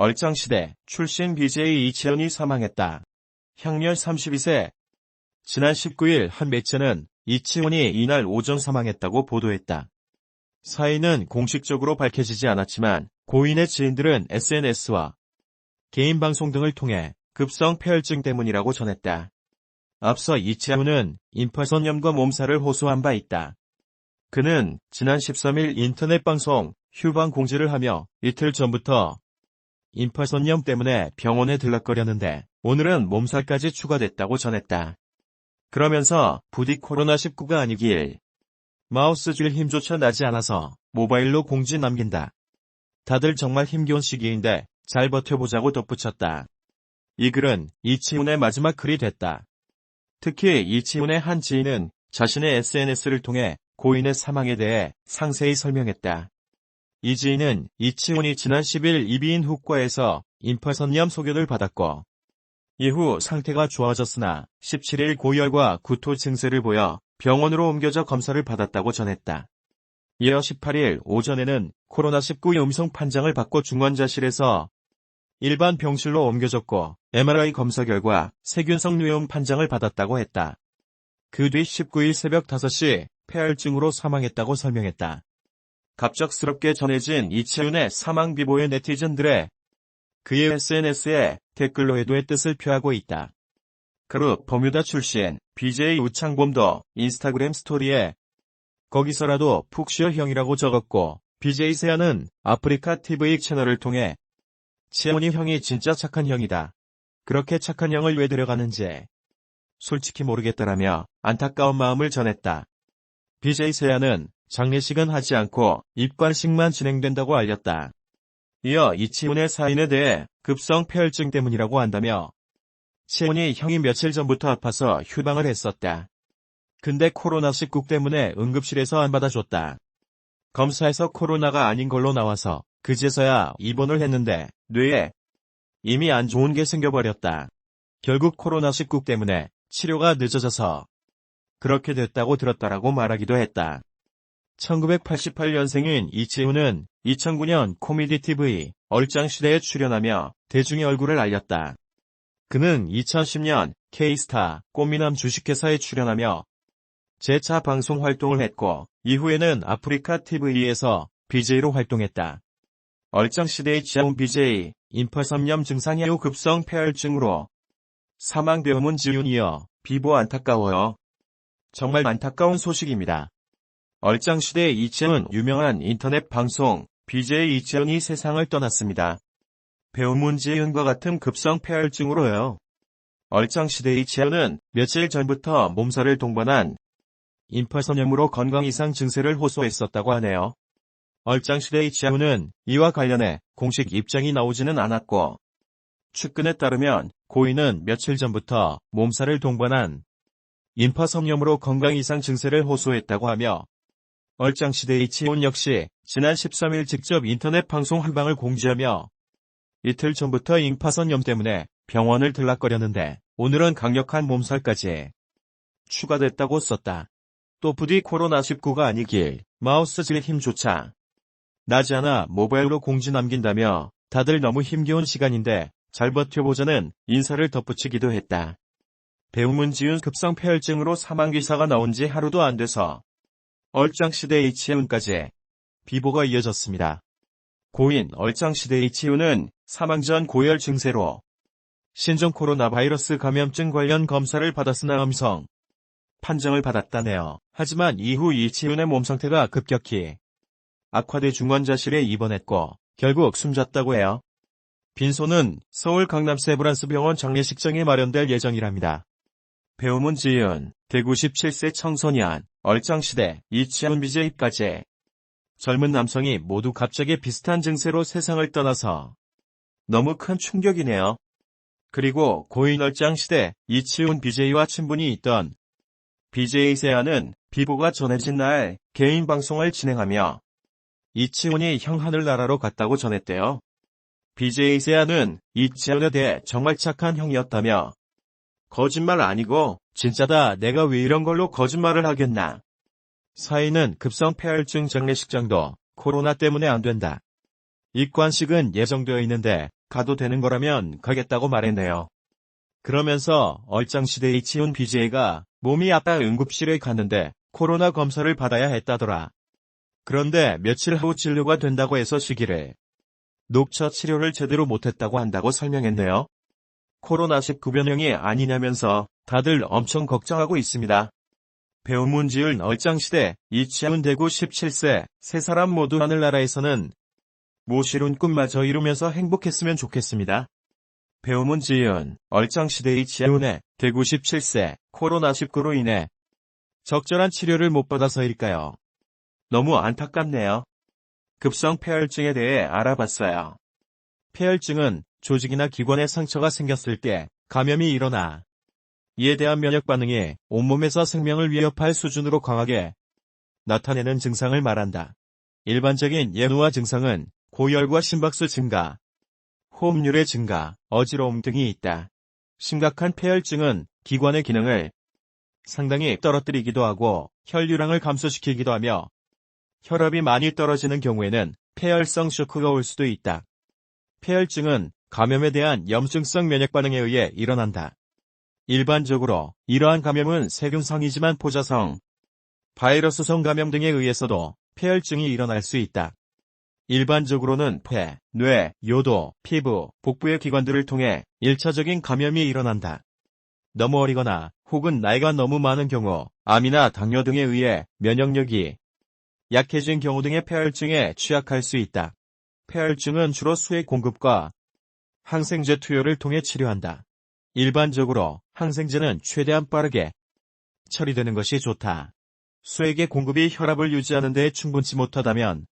얼짱시대 출신 BJ 이채은이 사망했다. 향년 32세. 지난 19일 한 매체는 이채은이 이날 오전 사망했다고 보도했다. 사인은 공식적으로 밝혀지지 않았지만 고인의 지인들은 SNS와 개인 방송 등을 통해 급성 폐혈증 때문이라고 전했다. 앞서 이채은은 임파선염과 몸살을 호소한 바 있다. 그는 지난 13일 인터넷 방송 휴방 공지를 하며 이틀 전부터 임파선염 때문에 병원에 들락거렸는데 오늘은 몸살까지 추가됐다고 전했다. 그러면서 부디 코로나19가 아니길. 마우스 쥘 힘조차 나지 않아서 모바일로 공지 남긴다. 다들 정말 힘겨운 시기인데 잘 버텨보자고 덧붙였다. 이 글은 이채은의 마지막 글이 됐다. 특히 이채은의 한 지인은 자신의 SNS를 통해 고인의 사망에 대해 상세히 설명했다. 이 지인은 이채은이 지난 10일 이비인 후과에서 임파선염 소견을 받았고 이후 상태가 좋아졌으나 17일 고열과 구토 증세를 보여 병원으로 옮겨져 검사를 받았다고 전했다. 이어 18일 오전에는 코로나19 음성 판정을 받고 중환자실에서 일반 병실로 옮겨졌고 MRI 검사 결과 세균성 뇌염 판정을 받았다고 했다. 그 뒤 19일 새벽 5시 폐혈증으로 사망했다고 설명했다. 갑작스럽게 전해진 이채은의 사망 비보에 네티즌들의 그의 SNS에 댓글로 애도의 뜻을 표하고 있다. 그룹 버뮤다 출신 BJ 우창범도 인스타그램 스토리에 거기서라도 푹 쉬어 형이라고 적었고 BJ 세아는 아프리카 TV 채널을 통해 채은이 형이 진짜 착한 형이다. 그렇게 착한 형을 왜 데려가는지 솔직히 모르겠다라며 안타까운 마음을 전했다. BJ 세아는 장례식은 하지 않고 입관식만 진행된다고 알렸다. 이어 이채은의 사인에 대해 급성 폐혈증 때문이라고 한다며 채은이 형이 며칠 전부터 아파서 휴방을 했었다. 근데 코로나19 때문에 응급실에서 안 받아줬다. 검사에서 코로나가 아닌 걸로 나와서 그제서야 입원을 했는데 뇌에 이미 안 좋은 게 생겨버렸다. 결국 코로나19 때문에 치료가 늦어져서 그렇게 됐다고 들었다라고 말하기도 했다. 1988년생인 이채은은 2009년 코미디 TV 얼짱시대에 출연하며 대중의 얼굴을 알렸다. 그는 2010년 K스타 꽃미남 주식회사에 출연하며 재차 방송 활동을 했고 이후에는 아프리카 TV에서 BJ로 활동했다. 얼짱시대의 지아온 BJ, 임파선염 증상 이후 급성 폐혈증으로 사망되어문 지윤이여 비보 안타까워요. 정말 안타까운 소식입니다. 얼짱시대의 이채은 유명한 인터넷 방송 BJ 이채은이 세상을 떠났습니다. 배우 문지윤과 같은 급성 폐혈증으로요. 얼짱시대의 이채은은 며칠 전부터 몸살을 동반한 임파선염으로 건강 이상 증세를 호소했었다고 하네요. 얼짱시대의 이채은은 이와 관련해 공식 입장이 나오지는 않았고 측근에 따르면 고인은 며칠 전부터 몸살을 동반한 임파선염으로 건강 이상 증세를 호소했다고 하며 얼짱시대의 이채은 역시 지난 13일 직접 인터넷 방송 한방을 공지하며 이틀 전부터 임파선염 때문에 병원을 들락거렸는데 오늘은 강력한 몸살까지 추가됐다고 썼다. 또 부디 코로나19가 아니길 마우스 쥘 힘조차 나지 않아 모바일로 공지 남긴다며 다들 너무 힘겨운 시간인데 잘 버텨보자는 인사를 덧붙이기도 했다. 배우 문지윤 급성 폐혈증으로 사망 기사가 나온 지 하루도 안 돼서 얼짱시대 이채은까지 비보가 이어졌습니다. 고인 얼짱시대 이채은은 사망 전 고열 증세로 신종 코로나 바이러스 감염증 관련 검사를 받았으나 음성 판정을 받았다네요. 하지만 이후 이채은의 몸 상태가 급격히 악화돼 중환자실에 입원했고 결국 숨졌다고 해요. 빈소는 서울 강남 세브란스 병원 장례식장에 마련될 예정이랍니다. 배우 문지윤, 대구 17세 청소년, 얼짱시대, 이채은 BJ까지 젊은 남성이 모두 갑자기 비슷한 증세로 세상을 떠나서 너무 큰 충격이네요. 그리고 고인 얼짱시대, 이채은 BJ와 친분이 있던 BJ 세아는 비보가 전해진 날 개인 방송을 진행하며 이채은이 형 하늘나라로 갔다고 전했대요. BJ 세아는 이채은에 대해 정말 착한 형이었다며 거짓말 아니고 진짜다 내가 왜 이런 걸로 거짓말을 하겠나. 사인은 급성 폐혈증 장례식장도 코로나 때문에 안 된다. 입관식은 예정되어 있는데 가도 되는 거라면 가겠다고 말했네요. 그러면서 얼짱시대의 치훈 BJ가 몸이 아파 응급실에 갔는데 코로나 검사를 받아야 했다더라. 그런데 며칠 후 진료가 된다고 해서 시기를 녹차 치료를 제대로 못했다고 한다고 설명했네요. 코로나19 변형이 아니냐면서 다들 엄청 걱정하고 있습니다. 배우 문지은 얼짱시대 이치훈 대구 17세 세 사람 모두 하늘나라에서는 모시룬 꿈마저 이루면서 행복했으면 좋겠습니다. 배우 문지은 얼짱시대 이치훈의 대구 17세 코로나19로 인해 적절한 치료를 못 받아서일까요? 너무 안타깝네요. 급성 폐혈증에 대해 알아봤어요. 폐혈증은 조직이나 기관에 상처가 생겼을 때 감염이 일어나 이에 대한 면역 반응이 온몸에서 생명을 위협할 수준으로 강하게 나타내는 증상을 말한다. 일반적인 예후와 증상은 고열과 심박수 증가, 호흡률의 증가, 어지러움 등이 있다. 심각한 폐혈증은 기관의 기능을 상당히 떨어뜨리기도 하고 혈류량을 감소시키기도 하며 혈압이 많이 떨어지는 경우에는 폐혈성 쇼크가 올 수도 있다. 폐혈증은 감염에 대한 염증성 면역 반응에 의해 일어난다. 일반적으로 이러한 감염은 세균성이지만 포자성, 바이러스성 감염 등에 의해서도 폐혈증이 일어날 수 있다. 일반적으로는 폐, 뇌, 요도, 피부, 복부의 기관들을 통해 1차적인 감염이 일어난다. 너무 어리거나 혹은 나이가 너무 많은 경우, 암이나 당뇨 등에 의해 면역력이 약해진 경우 등의 폐혈증에 취약할 수 있다. 폐혈증은 주로 수액 공급과 항생제 투여를 통해 치료한다. 일반적으로 항생제는 최대한 빠르게 처리되는 것이 좋다. 수액의 공급이 혈압을 유지하는 데 충분치 못하다면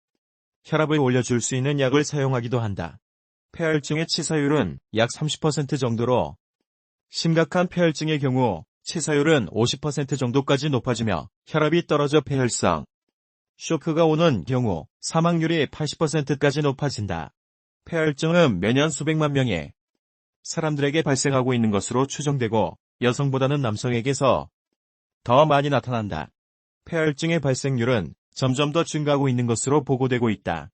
혈압을 올려줄 수 있는 약을 사용하기도 한다. 폐혈증의 치사율은 약 30% 정도로 심각한 폐혈증의 경우 치사율은 50% 정도까지 높아지며 혈압이 떨어져 폐혈성 쇼크가 오는 경우 사망률이 80%까지 높아진다. 폐혈증은 매년 수백만 명의 사람들에게 발생하고 있는 것으로 추정되고 여성보다는 남성에게서 더 많이 나타난다. 폐혈증의 발생률은 점점 더 증가하고 있는 것으로 보고되고 있다.